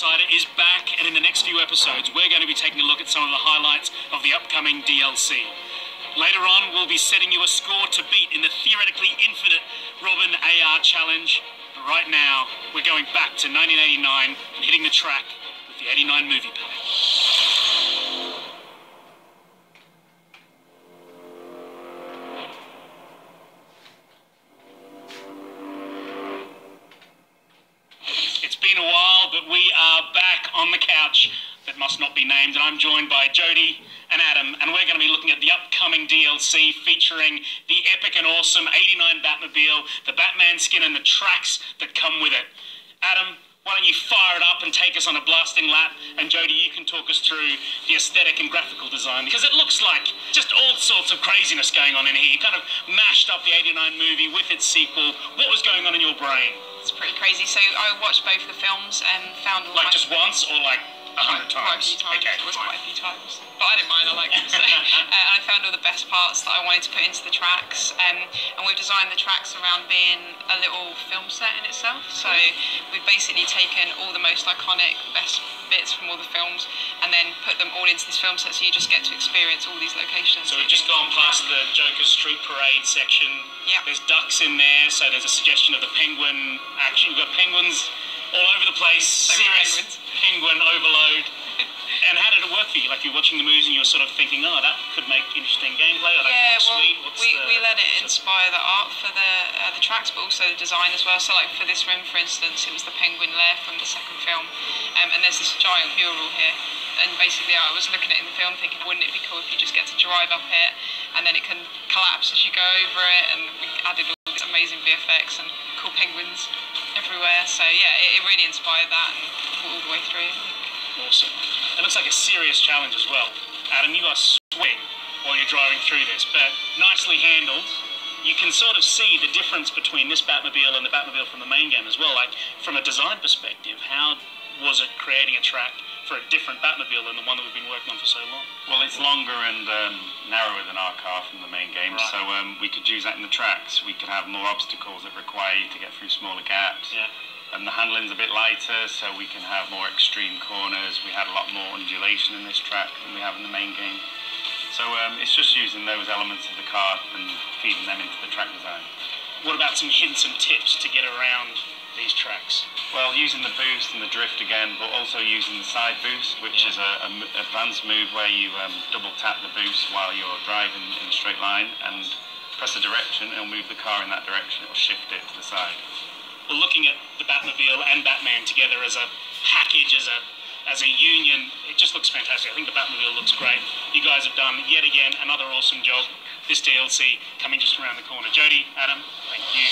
Insider is back, and in the next few episodes we're going to be taking a look at some of the highlights of the upcoming DLC. Later on we'll be setting you a score to beat in the theoretically infinite Robin AR challenge, but right now we're going back to 1989 and hitting the track with the 89 movie pack. It's been a while, but we are back on the couch that must not be named, and I'm joined by Jody and Adam, and we're going to be looking at the upcoming DLC featuring the epic and awesome 89 Batmobile, the Batman skin, and the tracks that come with it. Adam, why don't you fire it up and take us on a blasting lap, and Jody, you can talk us through the aesthetic and graphical design, because it looks like just all sorts of craziness going on in here. You kind of mashed up the 89 movie with its sequel. What was going on in your brain? It's pretty crazy. So I watched both the films and found all just once, or like 100 times? Quite a few times. Okay, it was quite a few times. But I didn't mind, I liked it. So, I found all the best parts that I wanted to put into the tracks. And we've designed the tracks around being a little film set in itself. So we've basically taken all the most iconic, best bits from all the films and then put them all into this film set, so you just get to experience all these locations. So we've just gone past the Joker's Street Parade section. Yep. There's ducks in there, so there's a suggestion of the penguin action. We've got penguins all over the place. So serious penguin overload. And how did it work for you? Like, you're watching the movies and you're sort of thinking, oh, that could make interesting gameplay, or that could look sweet. We let it inspire the art for the tracks, but also the design as well. So like for this room, for instance, it was the penguin lair from the second film. And there's this giant mural here. And basically I was looking at it in the film thinking, wouldn't it be cool if you just get to drive up it and then it can collapse as you go over it, and we added all these amazing VFX and cool penguins everywhere. So yeah, it really inspired that and all the way through. Awesome. It looks like a serious challenge as well. Adam, you are sweating while you're driving through this, but nicely handled. You can sort of see the difference between this Batmobile and the Batmobile from the main game as well. Like, from a design perspective, how was it creating a track for a different Batmobile than the one that we've been working on for so long? Well, it's longer and narrower than our car from the main game, right. So we could use that in the tracks. We could have more obstacles that require you to get through smaller gaps. Yeah. And the handling's a bit lighter, so we can have more extreme corners. We had a lot more undulation in this track than we have in the main game. So it's just using those elements of the car and feeding them into the track design. What about some hints and tips to get around these tracks? Well, using the boost and the drift again, but also using the side boost, which is an advanced move where you double tap the boost while you're driving in a straight line and press a direction, and it'll move the car in that direction. It'll shift it to the side. Well, looking at the Batmobile and Batman together as a package, as a union, it just looks fantastic. I think the Batmobile looks great. You guys have done, yet again, another awesome job. This DLC coming just around the corner. Jody, Adam, thank you.